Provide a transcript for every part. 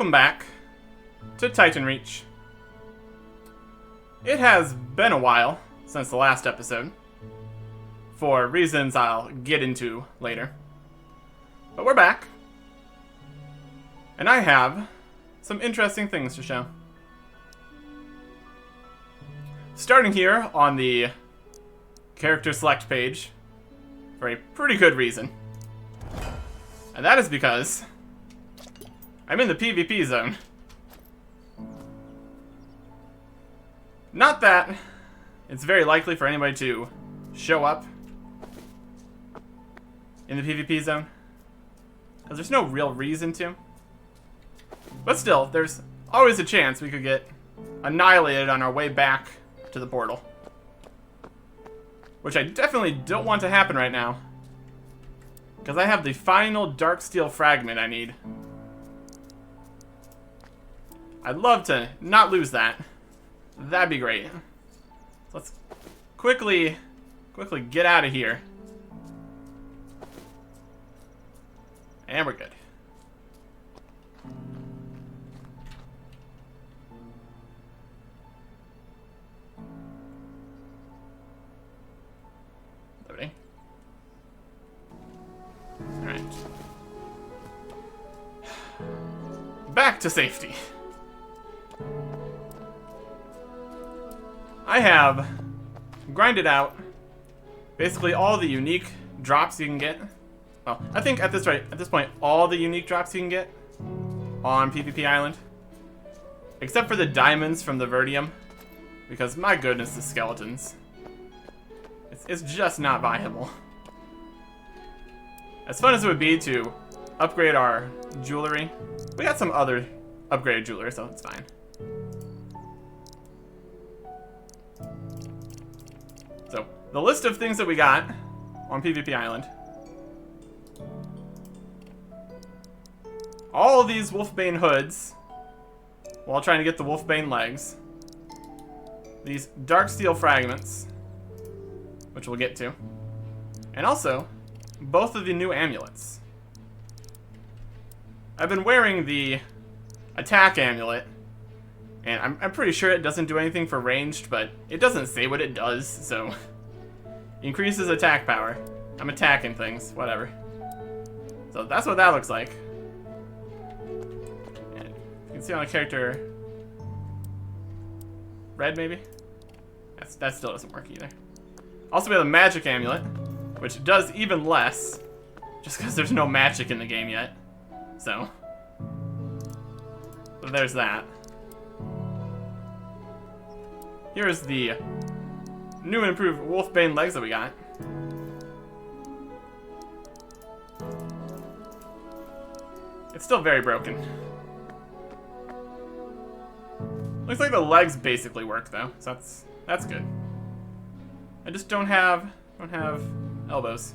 welcome back to TitanReach. It has been a while since the last episode, for reasons I'll get into later. But we're back, and I have some interesting things to show. Starting here on the character select page, for a pretty good reason. And that is because I'm in the PvP zone. Not that it's very likely for anybody to show up in the PvP zone, because there's no real reason to. But still, there's always a chance we could get annihilated on our way back to the portal. Which I definitely don't want to happen right now, because I have the final dark steel fragment I need. I'd love to not lose that. That'd be great. Let's quickly get out of here. And we're good. Loading. Alright. Back to safety. I have grinded out basically all the unique drops you can get. Well, I think at this point, all the unique drops you can get on PvP Island, except for the diamonds from the Vertium, because my goodness, the skeletons. It's just not viable. As fun as it would be to upgrade our jewelry, we got some other upgraded jewelry, so it's fine. So, the list of things that we got on PvP Island. All of these Wolfbane hoods, while trying to get the Wolfbane legs. These dark steel fragments, which we'll get to. And also, both of the new amulets. I've been wearing the attack amulet, and I'm pretty sure it doesn't do anything for ranged, but it doesn't say what it does, so... Increases attack power. I'm attacking things, whatever. So that's what that looks like. And you can see on the character... Red, maybe? That still doesn't work either. Also, we have a magic amulet, which does even less, just because there's no magic in the game yet. So there's that. Here's the new and improved Wolfbane legs that we got. It's still very broken. Looks like the legs basically work though, so that's good. I just don't have elbows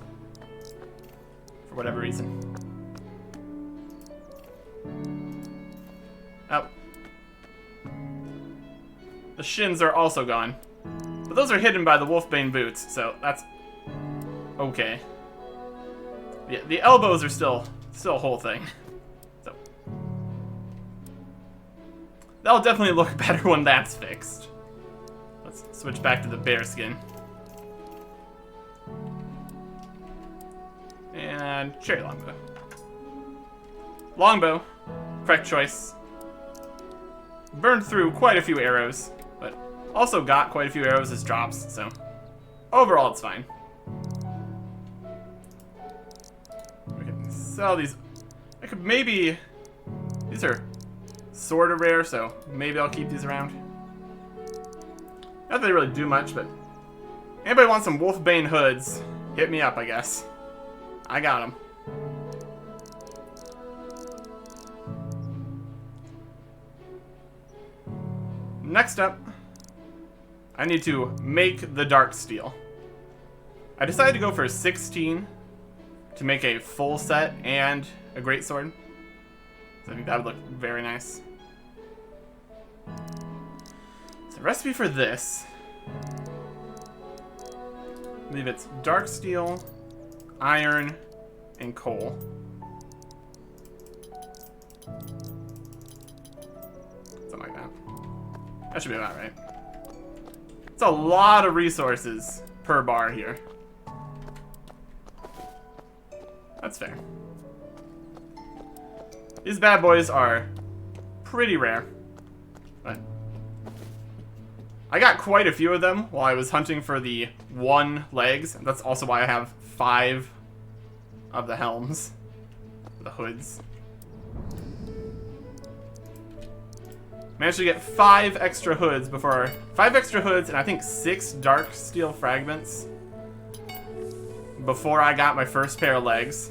for whatever reason. Oh. The shins are also gone. But those are hidden by the Wolfbane boots, so that's okay. Yeah, the elbows are still a whole thing. So that'll definitely look better when that's fixed. Let's switch back to the bear skin. And cherry longbow. Longbow, correct choice. Burned through quite a few arrows, but also got quite a few arrows as drops, so overall it's fine. We can sell these. I could maybe... These are sort of rare, so maybe I'll keep these around. Not that they really do much, but anybody want some Wolfbane hoods, hit me up, I guess. I got them. Next up, I need to make the dark steel. I decided to go for 16 to make a full set and a greatsword. So I think that would look very nice. So the recipe for this, I believe it's dark steel, iron, and coal. That should be about right. It's a lot of resources per bar here. That's fair. These bad boys are pretty rare. But I got quite a few of them while I was hunting for the 1 legs. That's also why I have 5 of the helms. The hoods. Managed to get 5 extra hoods before... 5 extra hoods and I think 6 dark steel fragments before I got my first pair of legs.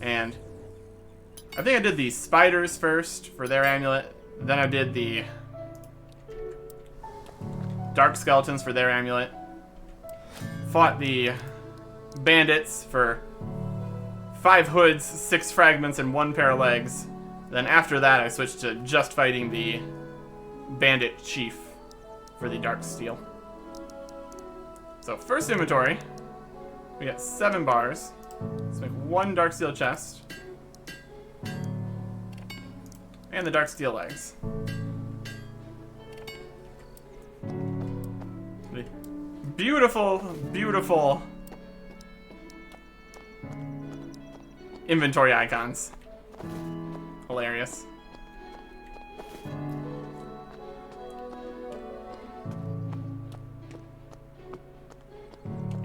And I think I did the spiders first for their amulet. Then I did the dark skeletons for their amulet. Fought the bandits for 5 hoods, 6 fragments, and 1 pair of legs. Then after that, I switched to just fighting the bandit chief for the dark steel. So first inventory, we got 7 bars. Let's make 1 dark steel chest. And the dark steel legs. Beautiful, beautiful inventory icons. Hilarious.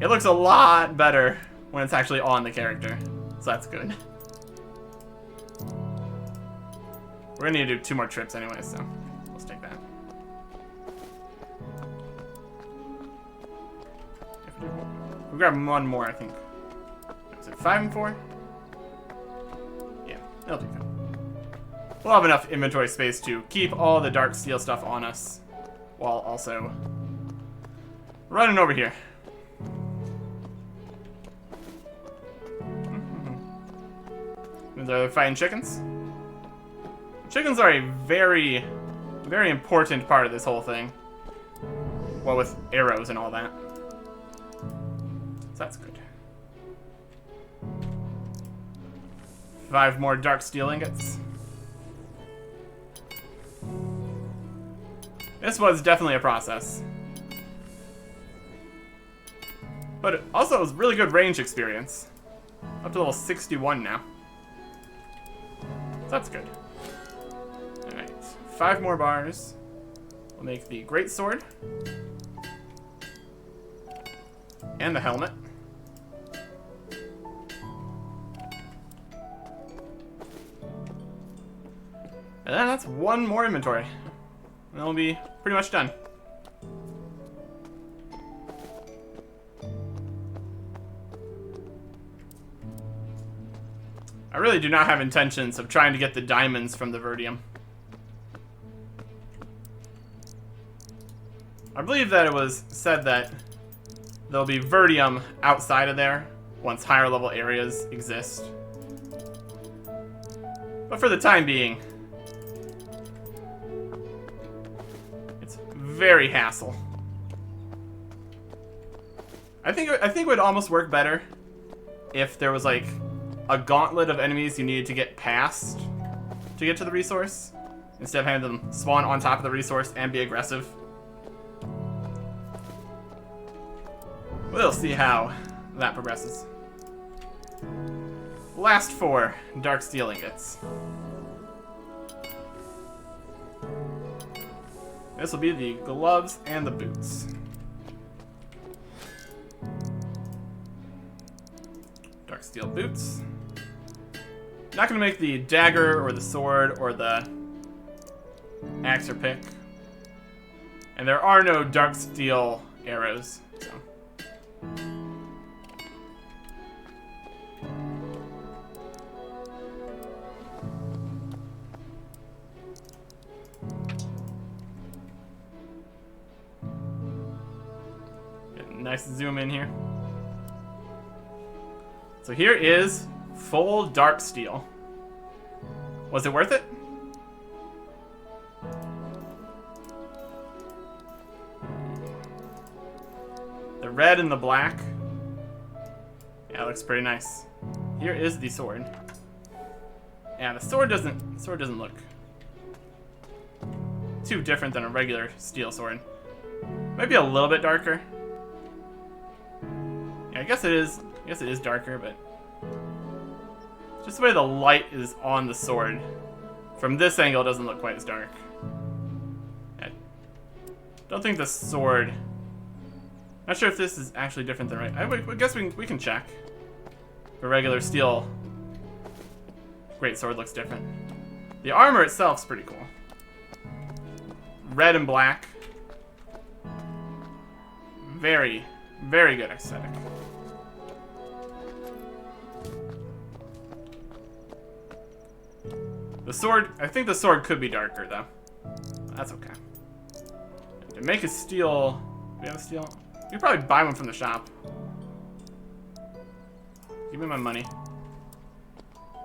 It looks a lot better when it's actually on the character, so that's good. We're gonna need to do 2 more trips anyway, so let's take that. We'll grab 1 more, I think. Is it 5 and 4? Yeah, that'll do good. We'll have enough inventory space to keep all the dark steel stuff on us while also running over here. They're fighting chickens. Chickens are a very, very important part of this whole thing. Well, with arrows and all that. So that's good. 5 more dark steel ingots. This was definitely a process. But it also was really good range experience. Up to level 61 now. So that's good. Alright, 5 more bars. We'll make the great sword. And the helmet. And then that's 1 more inventory. And then we'll be pretty much done. I really do not have intentions of trying to get the diamonds from the Verdium. I believe that it was said that there'll be Verdium outside of there once higher level areas exist. But for the time being, it's very hassle. I think it would almost work better if there was like a gauntlet of enemies you needed to get past to get to the resource, instead of having them spawn on top of the resource and be aggressive. We'll see how that progresses. Last 4 dark steel ingots. This will be the gloves and the boots. Dark steel boots. Not gonna make the dagger or the sword or the axe or pick. And there are no dark steel arrows, so. Get a nice zoom in here. So here is full dark steel. Was it worth it? The red and the black. Yeah, it looks pretty nice. Here is the sword. Yeah, the sword doesn't look too different than a regular steel sword. Might be a little bit darker. Yeah, I guess it is. I guess it is darker, but just the way the light is on the sword from this angle it doesn't look quite as dark. I don't think the sword. Not sure if this is actually different than right. I guess we can check. The regular steel greatsword looks different. The armor itself's pretty cool. Red and black. Very, very good aesthetic. The sword, I think the sword could be darker though. That's okay. To make a steel, do we have a steel? You could probably buy one from the shop. Give me my money.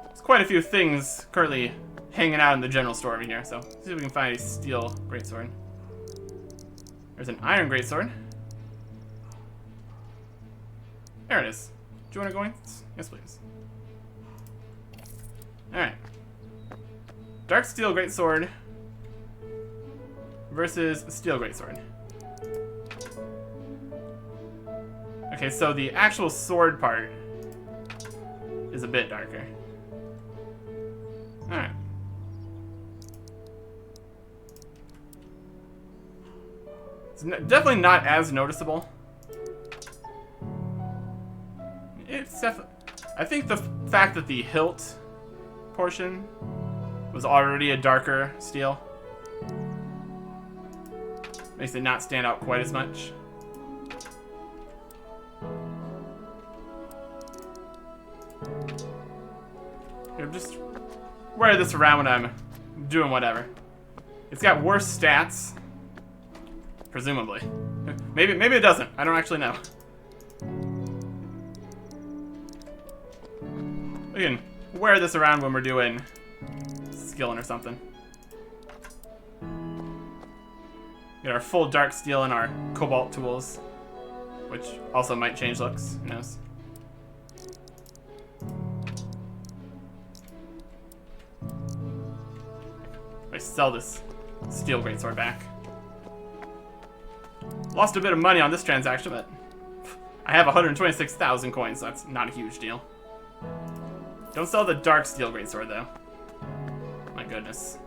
There's quite a few things currently hanging out in the general store over here, so let's see if we can find a steel greatsword. There's an iron greatsword. There it is. Do you want to go in? Yes, please. Alright. Dark steel greatsword versus steel greatsword. Okay, so the actual sword part is a bit darker. Alright. It's definitely not as noticeable. It's definitely. I think the fact that the hilt portion was already a darker steel makes it not stand out quite as much. Here, just wear this around when I'm doing whatever. It's got worse stats, presumably. Maybe it doesn't. I don't actually know. We can wear this around when we're doing skilling or something. Get our full dark steel and our cobalt tools, which also might change looks. Who knows? I sell this steel greatsword back. Lost a bit of money on this transaction, but I have 126,000 coins, so that's not a huge deal. Don't sell the dark steel greatsword, though. My goodness.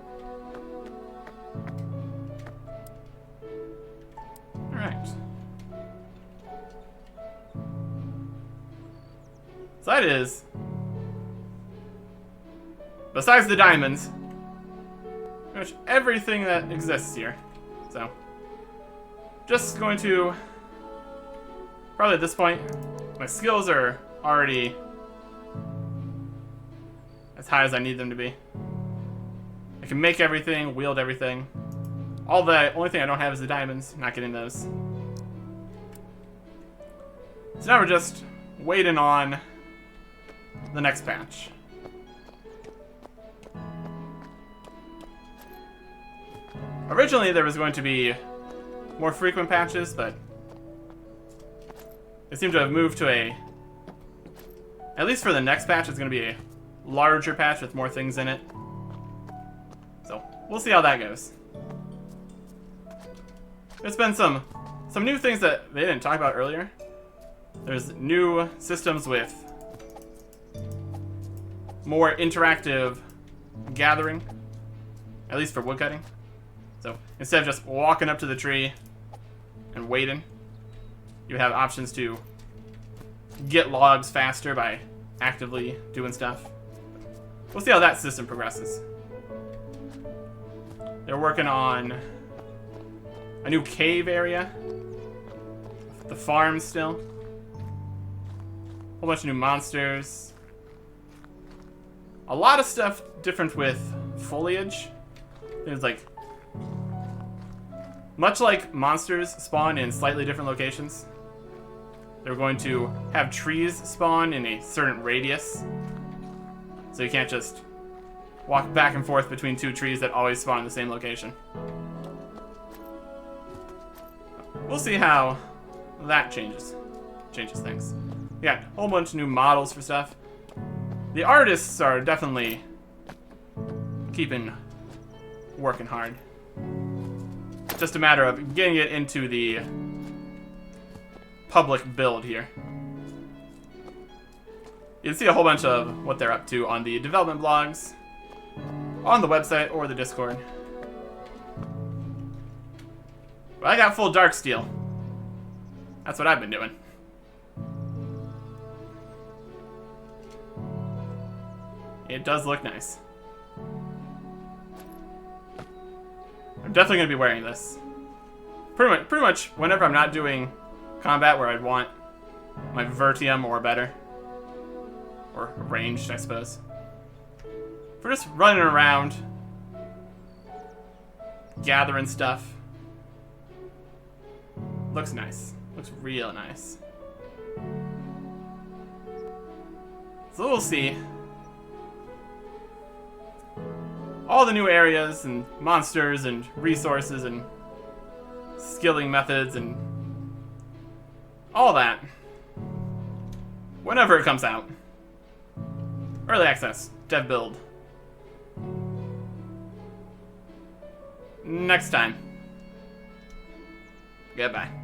Alright. So that is, besides the diamonds, pretty much everything that exists here. So, just going to, probably at this point, my skills are already as high as I need them to be. I can make everything, wield everything. The only thing I don't have is the diamonds. Not getting those. So now we're just waiting on the next patch. Originally there was going to be more frequent patches, but they seem to have moved to at least for the next patch, it's going to be a larger patch with more things in it. So we'll see how that goes. There's been some new things that they didn't talk about earlier. There's new systems with more interactive gathering, at least for woodcutting. So instead of just walking up to the tree and waiting, you have options to get logs faster by actively doing stuff. We'll see how that system progresses. They're working on a new cave area. The farm still. A whole bunch of new monsters. A lot of stuff different with foliage. There's like, much like monsters spawn in slightly different locations, they're going to have trees spawn in a certain radius. So you can't just walk back and forth between two trees that always spawn in the same location. We'll see how that changes things. We got a whole bunch of new models for stuff. The artists are definitely working hard. just a matter of getting it into the public build here. You can see a whole bunch of what they're up to on the development blogs, on the website, or the Discord. But I got full dark steel. That's what I've been doing. It does look nice. I'm definitely going to be wearing this. Pretty much whenever I'm not doing combat where I'd want my Vertium or better. Or ranged, I suppose. For just running around, gathering stuff. Looks nice. Looks real nice. So we'll see. All the new areas and monsters and resources and skilling methods and all that. Whenever it comes out. Early access, dev build. Next time. Goodbye.